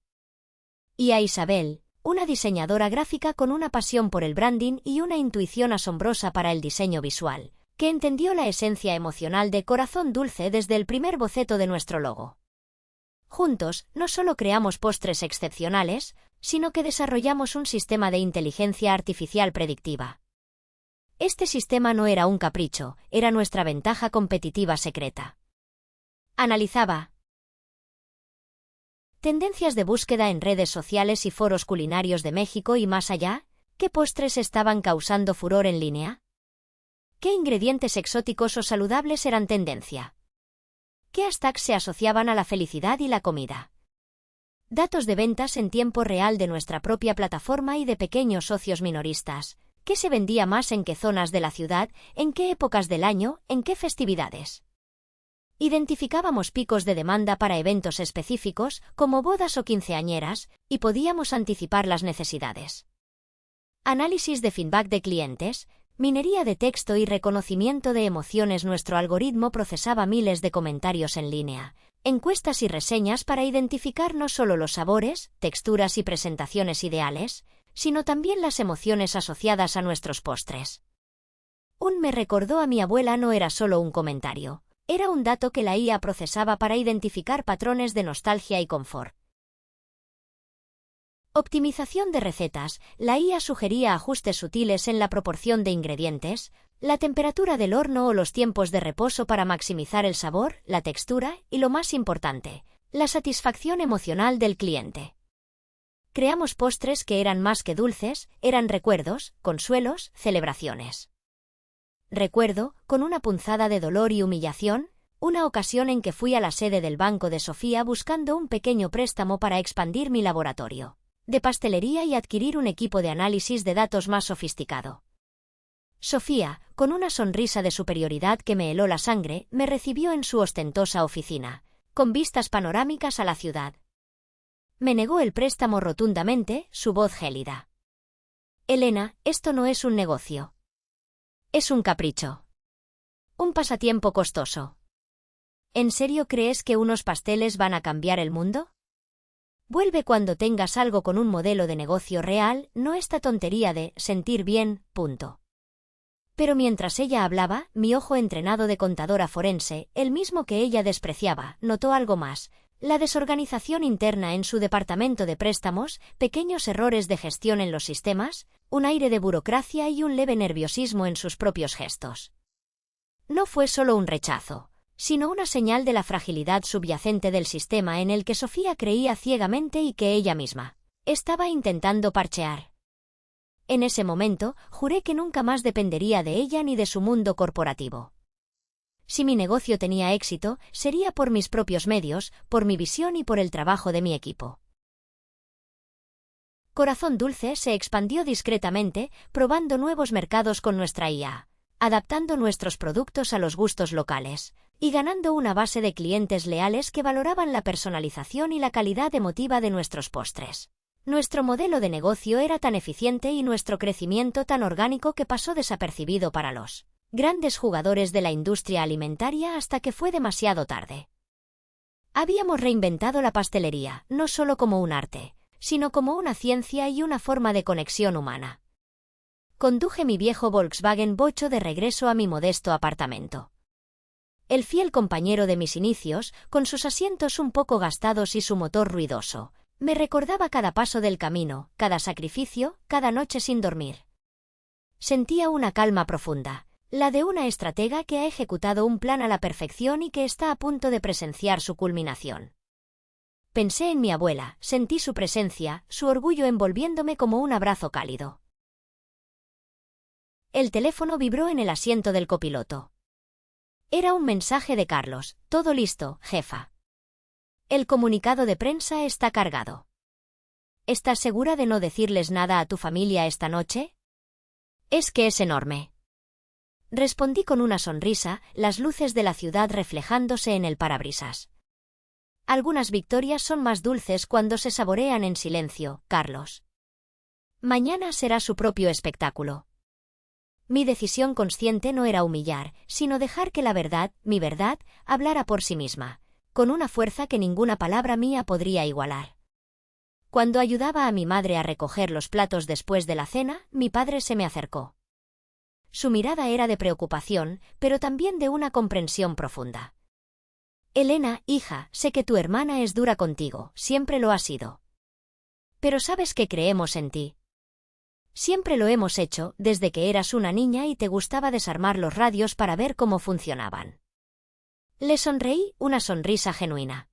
Y a Isabel, una diseñadora gráfica con una pasión por el branding y una intuición asombrosa para el diseño visual, que entendió la esencia emocional de Corazón Dulce desde el primer boceto de nuestro logo. Juntos, no solo creamos postres excepcionales, sino que desarrollamos un sistema de inteligencia artificial predictiva. Este sistema no era un capricho, era nuestra ventaja competitiva secreta. Analizaba tendencias de búsqueda en redes sociales y foros culinarios de México y más allá, ¿qué postres estaban causando furor en línea? ¿Qué ingredientes exóticos o saludables eran tendencia? ¿Qué hashtags se asociaban a la felicidad y la comida? Datos de ventas en tiempo real de nuestra propia plataforma y de pequeños socios minoristas. ¿Qué se vendía más en qué zonas de la ciudad, en qué épocas del año, en qué festividades? Identificábamos picos de demanda para eventos específicos, como bodas o quinceañeras, y podíamos anticipar las necesidades. Análisis de feedback de clientes, minería de texto y reconocimiento de emociones. Nuestro algoritmo procesaba miles de comentarios en línea, encuestas y reseñas para identificar no solo los sabores, texturas y presentaciones ideales, sino también las emociones asociadas a nuestros postres. Un me recordó a mi abuela no era solo un comentario, era un dato que la IA procesaba para identificar patrones de nostalgia y confort. Optimización de recetas. La IA sugería ajustes sutiles en la proporción de ingredientes, la temperatura del horno o los tiempos de reposo para maximizar el sabor, la textura y, lo más importante, la satisfacción emocional del cliente. Creamos postres que eran más que dulces, eran recuerdos, consuelos, celebraciones. Recuerdo, con una punzada de dolor y humillación, una ocasión en que fui a la sede del Banco de Sofía buscando un pequeño préstamo para expandir mi laboratorio de pastelería y adquirir un equipo de análisis de datos más sofisticado. Sofía, con una sonrisa de superioridad que me heló la sangre, me recibió en su ostentosa oficina, con vistas panorámicas a la ciudad. Me negó el préstamo rotundamente, su voz gélida. Elena, esto no es un negocio. Es un capricho. Un pasatiempo costoso. ¿En serio crees que unos pasteles van a cambiar el mundo? Vuelve cuando tengas algo con un modelo de negocio real, no esta tontería de sentir bien, punto. Pero mientras ella hablaba, mi ojo entrenado de contadora forense, el mismo que ella despreciaba, notó algo más: la desorganización interna en su departamento de préstamos, pequeños errores de gestión en los sistemas, un aire de burocracia y un leve nerviosismo en sus propios gestos. No fue solo un rechazo, sino una señal de la fragilidad subyacente del sistema en el que Sofía creía ciegamente y que ella misma estaba intentando parchear. En ese momento, juré que nunca más dependería de ella ni de su mundo corporativo. Si mi negocio tenía éxito, sería por mis propios medios, por mi visión y por el trabajo de mi equipo. Corazón Dulce se expandió discretamente, probando nuevos mercados con nuestra IA, adaptando nuestros productos a los gustos locales, y ganando una base de clientes leales que valoraban la personalización y la calidad emotiva de nuestros postres. Nuestro modelo de negocio era tan eficiente y nuestro crecimiento tan orgánico que pasó desapercibido para los grandes jugadores de la industria alimentaria hasta que fue demasiado tarde. Habíamos reinventado la pastelería, no solo como un arte, sino como una ciencia y una forma de conexión humana. Conduje mi viejo Volkswagen Bocho de regreso a mi modesto apartamento. El fiel compañero de mis inicios, con sus asientos un poco gastados y su motor ruidoso, me recordaba cada paso del camino, cada sacrificio, cada noche sin dormir. Sentía una calma profunda, la de una estratega que ha ejecutado un plan a la perfección y que está a punto de presenciar su culminación. Pensé en mi abuela, sentí su presencia, su orgullo envolviéndome como un abrazo cálido. El teléfono vibró en el asiento del copiloto. Era un mensaje de Carlos: todo listo, jefa. El comunicado de prensa está cargado. ¿Estás segura de no decirles nada a tu familia esta noche? Es que es enorme. Respondí con una sonrisa, las luces de la ciudad reflejándose en el parabrisas. Algunas victorias son más dulces cuando se saborean en silencio, Carlos. Mañana será su propio espectáculo. Mi decisión consciente no era humillar, sino dejar que la verdad, mi verdad, hablara por sí misma, con una fuerza que ninguna palabra mía podría igualar. Cuando ayudaba a mi madre a recoger los platos después de la cena, mi padre se me acercó. Su mirada era de preocupación, pero también de una comprensión profunda. Elena, hija, sé que tu hermana es dura contigo, siempre lo ha sido. Pero sabes que creemos en ti. Siempre lo hemos hecho, desde que eras una niña y te gustaba desarmar los radios para ver cómo funcionaban. Le sonreí, una sonrisa genuina.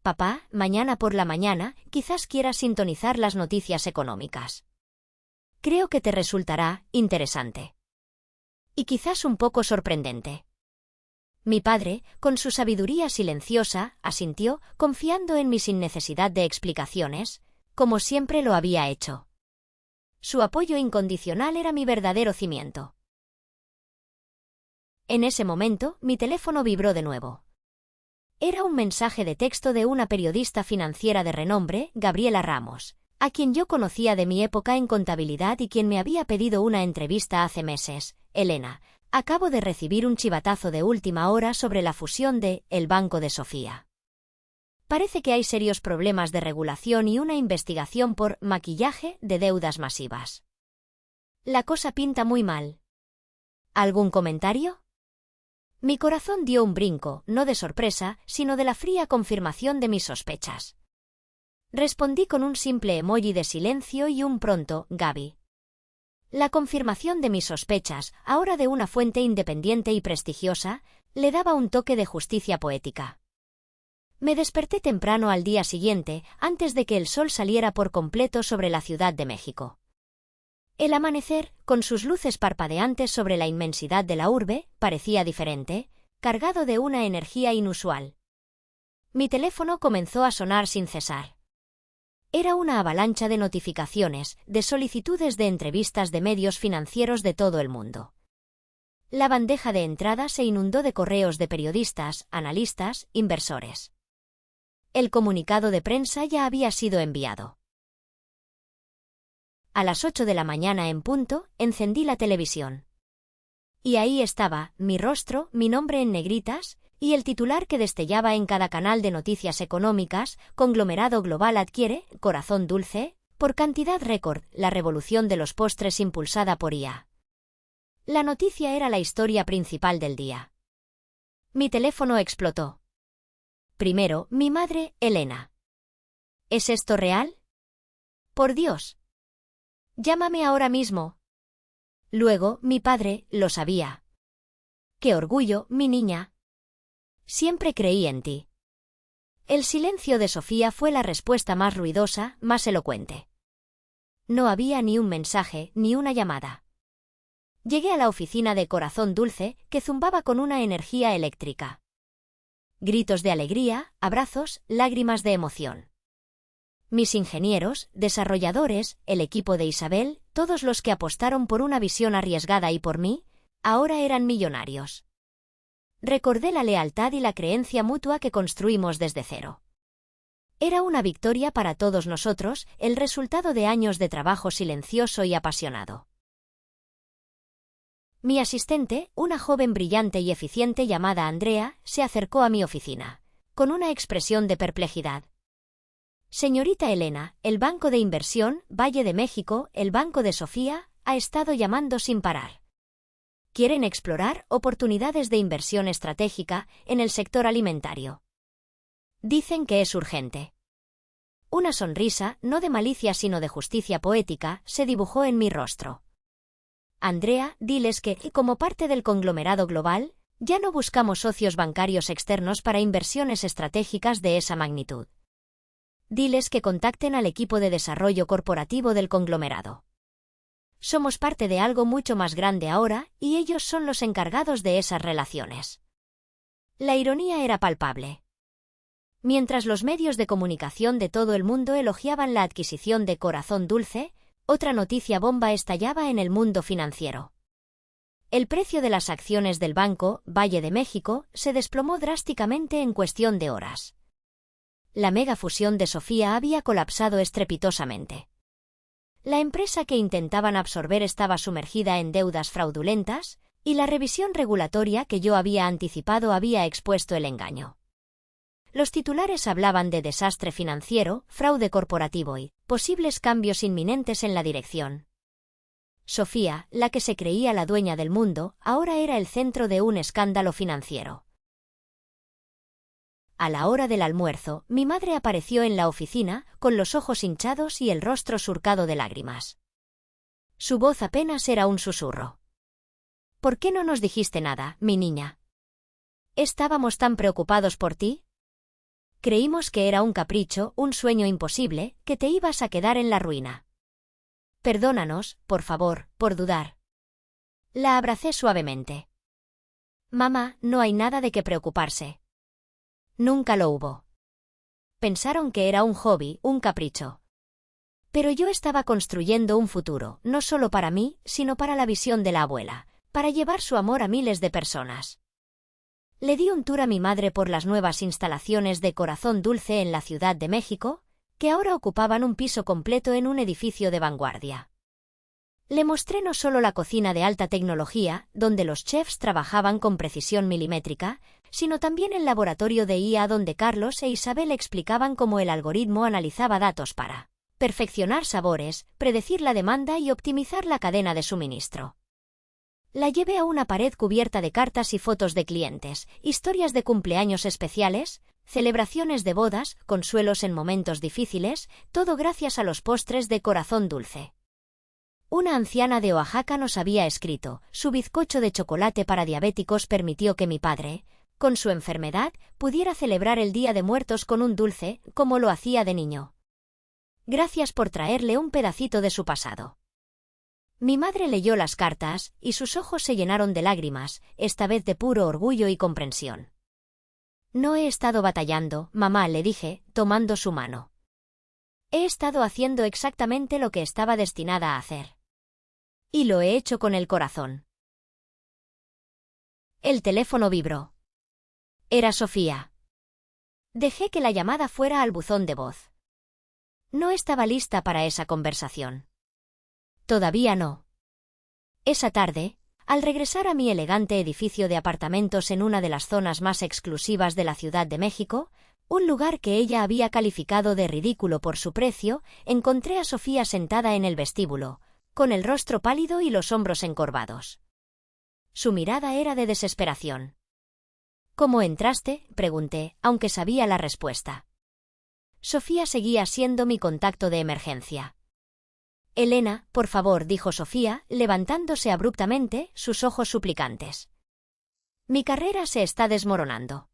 Papá, mañana por la mañana, quizás quieras sintonizar las noticias económicas. Creo que te resultará interesante. Y quizás un poco sorprendente. Mi padre, con su sabiduría silenciosa, asintió, confiando en mí sin necesidad de explicaciones, como siempre lo había hecho. Su apoyo incondicional era mi verdadero cimiento. En ese momento, mi teléfono vibró de nuevo. Era un mensaje de texto de una periodista financiera de renombre, Gabriela Ramos, a quien yo conocía de mi época en contabilidad y quien me había pedido una entrevista hace meses. Elena, acabo de recibir un chivatazo de última hora sobre la fusión de El Banco de Sofía. Parece que hay serios problemas de regulación y una investigación por maquillaje de deudas masivas. La cosa pinta muy mal. ¿Algún comentario? Mi corazón dio un brinco, no de sorpresa, sino de la fría confirmación de mis sospechas. Respondí con un simple emoji de silencio y un pronto, Gaby. La confirmación de mis sospechas, ahora de una fuente independiente y prestigiosa, le daba un toque de justicia poética. Me desperté temprano al día siguiente, antes de que el sol saliera por completo sobre la Ciudad de México. El amanecer, con sus luces parpadeantes sobre la inmensidad de la urbe, parecía diferente, cargado de una energía inusual. Mi teléfono comenzó a sonar sin cesar. Era una avalancha de notificaciones, de solicitudes de entrevistas de medios financieros de todo el mundo. La bandeja de entrada se inundó de correos de periodistas, analistas, inversores. El comunicado de prensa ya había sido enviado. A las 8 de la mañana en punto, encendí la televisión. Y ahí estaba, mi rostro, mi nombre en negritas, y el titular que destellaba en cada canal de noticias económicas: conglomerado global adquiere, Corazón Dulce, por cantidad récord, la revolución de los postres impulsada por IA. La noticia era la historia principal del día. Mi teléfono explotó. Primero, mi madre, Elena. ¿Es esto real? Por Dios. Llámame ahora mismo. Luego, mi padre, lo sabía. ¡Qué orgullo, mi niña! Siempre creí en ti. El silencio de Sofía fue la respuesta más ruidosa, más elocuente. No había ni un mensaje, ni una llamada. Llegué a la oficina de Corazón Dulce, que zumbaba con una energía eléctrica. Gritos de alegría, abrazos, lágrimas de emoción. Mis ingenieros, desarrolladores, el equipo de Isabel, todos los que apostaron por una visión arriesgada y por mí, ahora eran millonarios. Recordé la lealtad y la creencia mutua que construimos desde cero. Era una victoria para todos nosotros, el resultado de años de trabajo silencioso y apasionado. Mi asistente, una joven brillante y eficiente llamada Andrea, se acercó a mi oficina, con una expresión de perplejidad. Señorita Elena, el Banco de Inversión, Valle de México, el Banco de Sofía, ha estado llamando sin parar. Quieren explorar oportunidades de inversión estratégica en el sector alimentario. Dicen que es urgente. Una sonrisa, no de malicia sino de justicia poética, se dibujó en mi rostro. Andrea, diles que, como parte del conglomerado global, ya no buscamos socios bancarios externos para inversiones estratégicas de esa magnitud. Diles que contacten al equipo de desarrollo corporativo del conglomerado. Somos parte de algo mucho más grande ahora, y ellos son los encargados de esas relaciones. La ironía era palpable. Mientras los medios de comunicación de todo el mundo elogiaban la adquisición de Corazón Dulce, otra noticia bomba estallaba en el mundo financiero. El precio de las acciones del Banco Valle de México se desplomó drásticamente en cuestión de horas. La megafusión de Sofía había colapsado estrepitosamente. La empresa que intentaban absorber estaba sumergida en deudas fraudulentas, y la revisión regulatoria que yo había anticipado había expuesto el engaño. Los titulares hablaban de desastre financiero, fraude corporativo y posibles cambios inminentes en la dirección. Sofía, la que se creía la dueña del mundo, ahora era el centro de un escándalo financiero. A la hora del almuerzo, mi madre apareció en la oficina, con los ojos hinchados y el rostro surcado de lágrimas. Su voz apenas era un susurro. ¿Por qué no nos dijiste nada, mi niña? ¿Estábamos tan preocupados por ti? Creímos que era un capricho, un sueño imposible, que te ibas a quedar en la ruina. Perdónanos, por favor, por dudar. La abracé suavemente. Mamá, no hay nada de qué preocuparse. Nunca lo hubo. Pensaron que era un hobby, un capricho. Pero yo estaba construyendo un futuro, no solo para mí, sino para la visión de la abuela, para llevar su amor a miles de personas. Le di un tour a mi madre por las nuevas instalaciones de Corazón Dulce en la Ciudad de México, que ahora ocupaban un piso completo en un edificio de vanguardia. Le mostré no solo la cocina de alta tecnología, donde los chefs trabajaban con precisión milimétrica, sino también el laboratorio de IA donde Carlos e Isabel explicaban cómo el algoritmo analizaba datos para perfeccionar sabores, predecir la demanda y optimizar la cadena de suministro. La llevé a una pared cubierta de cartas y fotos de clientes, historias de cumpleaños especiales, celebraciones de bodas, consuelos en momentos difíciles, todo gracias a los postres de Corazón Dulce. Una anciana de Oaxaca nos había escrito, su bizcocho de chocolate para diabéticos permitió que mi padre, con su enfermedad, pudiera celebrar el Día de Muertos con un dulce, como lo hacía de niño. Gracias por traerle un pedacito de su pasado. Mi madre leyó las cartas, y sus ojos se llenaron de lágrimas, esta vez de puro orgullo y comprensión. No he estado batallando, mamá, le dije, tomando su mano. He estado haciendo exactamente lo que estaba destinada a hacer. Y lo he hecho con el corazón. El teléfono vibró. Era Sofía. Dejé que la llamada fuera al buzón de voz. No estaba lista para esa conversación. Todavía no. Esa tarde, al regresar a mi elegante edificio de apartamentos en una de las zonas más exclusivas de la Ciudad de México, un lugar que ella había calificado de ridículo por su precio, encontré a Sofía sentada en el vestíbulo, con el rostro pálido y los hombros encorvados. Su mirada era de desesperación. ¿Cómo entraste?, pregunté, aunque sabía la respuesta. Sofía seguía siendo mi contacto de emergencia. Elena, por favor, dijo Sofía, levantándose abruptamente, sus ojos suplicantes. Mi carrera se está desmoronando.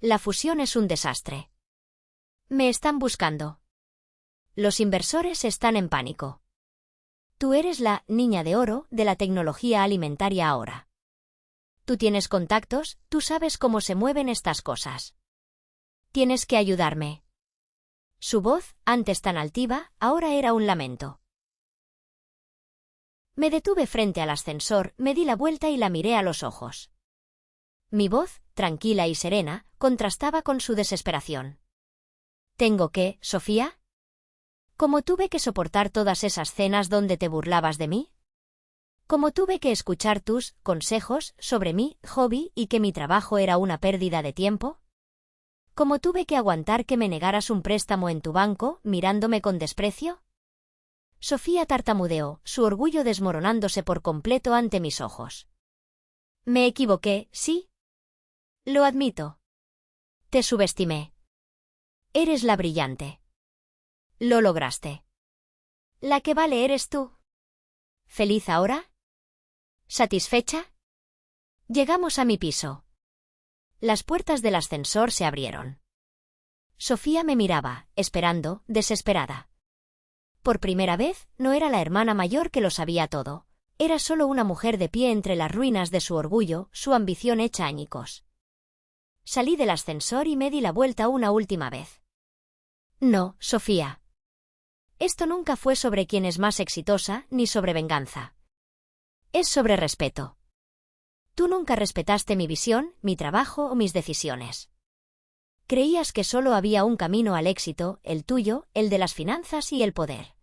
La fusión es un desastre. Me están buscando. Los inversores están en pánico. Tú eres la niña de oro de la tecnología alimentaria ahora. Tú tienes contactos, tú sabes cómo se mueven estas cosas. Tienes que ayudarme. Su voz, antes tan altiva, ahora era un lamento. Me detuve frente al ascensor, me di la vuelta y la miré a los ojos. Mi voz, tranquila y serena, contrastaba con su desesperación. ¿Tengo que, Sofía? ¿Cómo tuve que soportar todas esas cenas donde te burlabas de mí? ¿Cómo tuve que escuchar tus consejos sobre mi hobby y que mi trabajo era una pérdida de tiempo? ¿Cómo tuve que aguantar que me negaras un préstamo en tu banco, mirándome con desprecio? Sofía tartamudeó, su orgullo desmoronándose por completo ante mis ojos. Me equivoqué, ¿sí? Lo admito. Te subestimé. Eres la brillante. Lo lograste. La que vale eres tú. ¿Feliz ahora? ¿Satisfecha? Llegamos a mi piso. Las puertas del ascensor se abrieron. Sofía me miraba, esperando, desesperada. Por primera vez, no era la hermana mayor que lo sabía todo. Era solo una mujer de pie entre las ruinas de su orgullo, su ambición hecha añicos. Salí del ascensor y me di la vuelta una última vez. No, Sofía. Esto nunca fue sobre quién es más exitosa, ni sobre venganza. Es sobre respeto. Tú nunca respetaste mi visión, mi trabajo o mis decisiones. Creías que solo había un camino al éxito, el tuyo, el de las finanzas y el poder.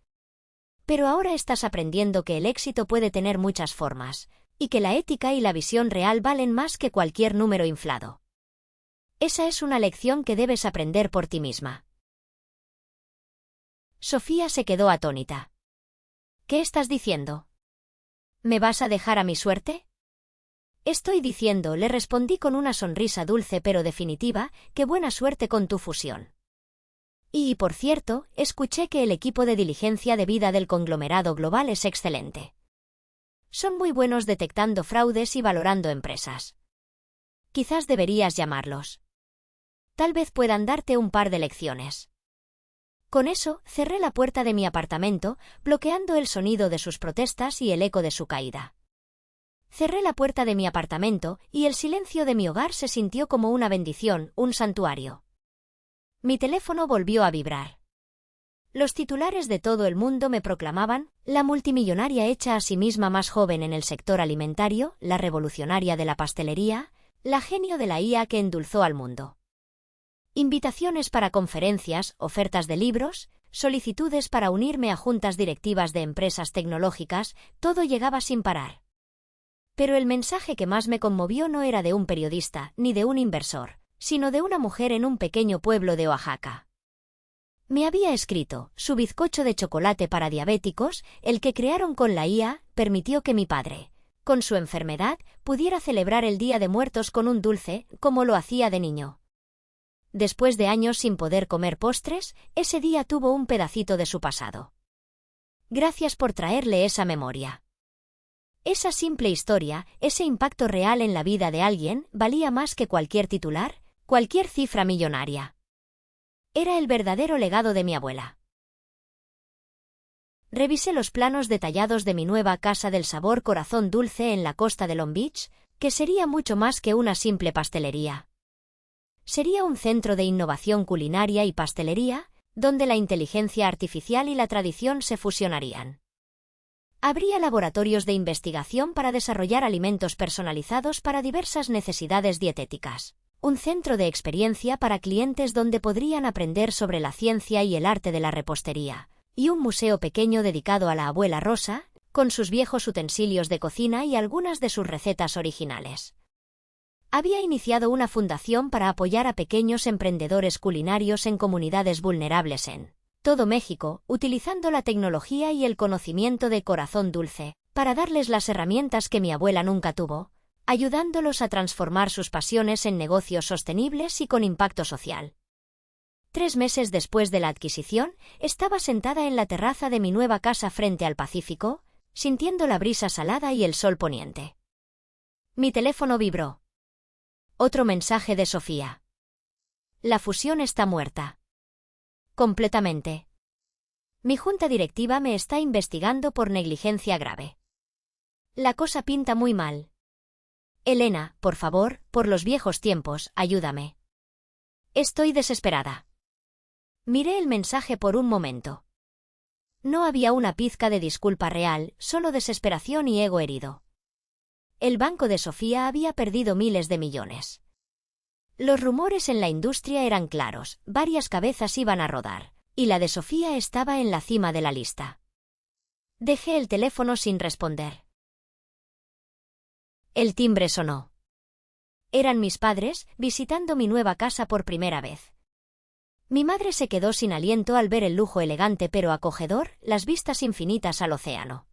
Pero ahora estás aprendiendo que el éxito puede tener muchas formas, y que la ética y la visión real valen más que cualquier número inflado. Esa es una lección que debes aprender por ti misma. Sofía se quedó atónita. ¿Qué estás diciendo? ¿Me vas a dejar a mi suerte? Estoy diciendo, le respondí con una sonrisa dulce pero definitiva, que buena suerte con tu fusión. Y, por cierto, escuché que el equipo de diligencia de vida del conglomerado global es excelente. Son muy buenos detectando fraudes y valorando empresas. Quizás deberías llamarlos. Tal vez puedan darte un par de lecciones. Con eso, cerré la puerta de mi apartamento, bloqueando el sonido de sus protestas y el eco de su caída. Cerré la puerta de mi apartamento y el silencio de mi hogar se sintió como una bendición, un santuario. Mi teléfono volvió a vibrar. Los titulares de todo el mundo me proclamaban: la multimillonaria hecha a sí misma más joven en el sector alimentario, la revolucionaria de la pastelería, la genio de la IA que endulzó al mundo. Invitaciones para conferencias, ofertas de libros, solicitudes para unirme a juntas directivas de empresas tecnológicas, todo llegaba sin parar. Pero el mensaje que más me conmovió no era de un periodista, ni de un inversor, sino de una mujer en un pequeño pueblo de Oaxaca. Me había escrito: su bizcocho de chocolate para diabéticos, el que crearon con la IA, permitió que mi padre, con su enfermedad, pudiera celebrar el Día de Muertos con un dulce, como lo hacía de niño. Después de años sin poder comer postres, ese día tuvo un pedacito de su pasado. Gracias por traerle esa memoria. Esa simple historia, ese impacto real en la vida de alguien, valía más que cualquier titular, cualquier cifra millonaria. Era el verdadero legado de mi abuela. Revisé los planos detallados de mi nueva casa del sabor corazón dulce en la costa de Long Beach, que sería mucho más que una simple pastelería. Sería un centro de innovación culinaria y pastelería, donde la inteligencia artificial y la tradición se fusionarían. Habría laboratorios de investigación para desarrollar alimentos personalizados para diversas necesidades dietéticas. Un centro de experiencia para clientes donde podrían aprender sobre la ciencia y el arte de la repostería, y un museo pequeño dedicado a la abuela Rosa, con sus viejos utensilios de cocina y algunas de sus recetas originales. Había iniciado una fundación para apoyar a pequeños emprendedores culinarios en comunidades vulnerables en todo México, utilizando la tecnología y el conocimiento de Corazón Dulce, para darles las herramientas que mi abuela nunca tuvo, ayudándolos a transformar sus pasiones en negocios sostenibles y con impacto social. 3 meses después de la adquisición, estaba sentada en la terraza de mi nueva casa frente al Pacífico, sintiendo la brisa salada y el sol poniente. Mi teléfono vibró. Otro mensaje de Sofía. La fusión está muerta. Completamente. Mi junta directiva me está investigando por negligencia grave. La cosa pinta muy mal. Elena, por favor, por los viejos tiempos, ayúdame. Estoy desesperada. Miré el mensaje por un momento. No había una pizca de disculpa real, solo desesperación y ego herido. El banco de Sofía había perdido miles de millones. Los rumores en la industria eran claros, varias cabezas iban a rodar, y la de Sofía estaba en la cima de la lista. Dejé el teléfono sin responder. El timbre sonó. Eran mis padres, visitando mi nueva casa por primera vez. Mi madre se quedó sin aliento al ver el lujo elegante pero acogedor, las vistas infinitas al océano.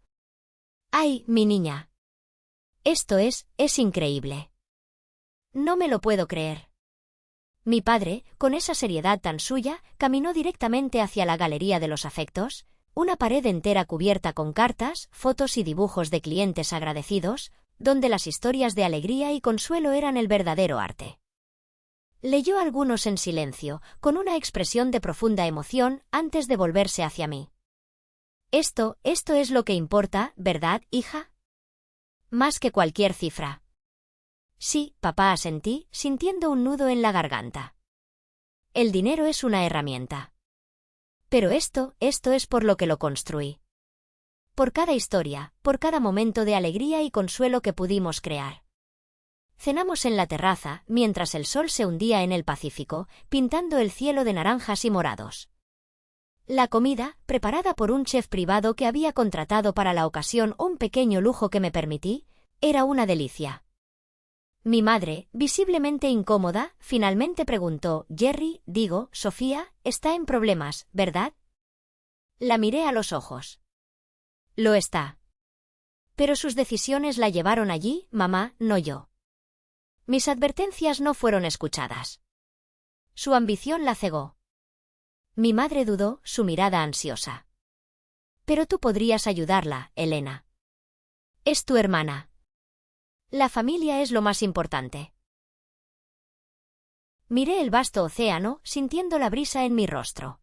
¡Ay, mi niña! Esto es increíble. No me lo puedo creer. Mi padre, con esa seriedad tan suya, caminó directamente hacia la Galería de los Afectos, una pared entera cubierta con cartas, fotos y dibujos de clientes agradecidos, donde las historias de alegría y consuelo eran el verdadero arte. Leyó algunos en silencio, con una expresión de profunda emoción, antes de volverse hacia mí. Esto es lo que importa, ¿verdad, hija? Más que cualquier cifra. Sí, papá, asentí, sintiendo un nudo en la garganta. El dinero es una herramienta. Pero esto es por lo que lo construí. Por cada historia, por cada momento de alegría y consuelo que pudimos crear. Cenamos en la terraza, mientras el sol se hundía en el Pacífico, pintando el cielo de naranjas y morados. La comida, preparada por un chef privado que había contratado para la ocasión, un pequeño lujo que me permití, era una delicia. Mi madre, visiblemente incómoda, finalmente preguntó: Sofía, está en problemas, ¿verdad? La miré a los ojos. Lo está. Pero sus decisiones la llevaron allí, mamá, no yo. Mis advertencias no fueron escuchadas. Su ambición la cegó. Mi madre dudó, su mirada ansiosa. Pero tú podrías ayudarla, Elena. Es tu hermana. La familia es lo más importante. Miré el vasto océano, sintiendo la brisa en mi rostro.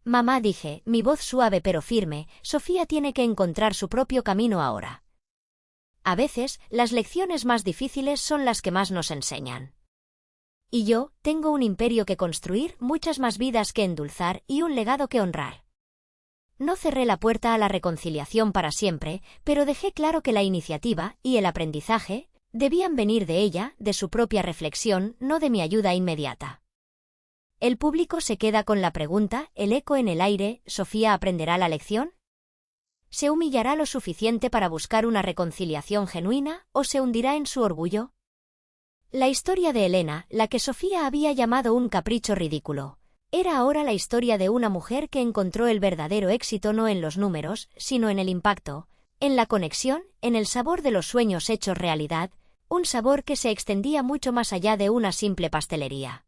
Mamá, dije, mi voz suave pero firme, Sofía tiene que encontrar su propio camino ahora. A veces, las lecciones más difíciles son las que más nos enseñan. Y yo, tengo un imperio que construir, muchas más vidas que endulzar y un legado que honrar. No cerré la puerta a la reconciliación para siempre, pero dejé claro que la iniciativa y el aprendizaje debían venir de ella, de su propia reflexión, no de mi ayuda inmediata. El público se queda con la pregunta, el eco en el aire, ¿Sofía aprenderá la lección? ¿Se humillará lo suficiente para buscar una reconciliación genuina o se hundirá en su orgullo? La historia de Elena, la que Sofía había llamado un capricho ridículo, era ahora la historia de una mujer que encontró el verdadero éxito no en los números, sino en el impacto, en la conexión, en el sabor de los sueños hechos realidad, un sabor que se extendía mucho más allá de una simple pastelería.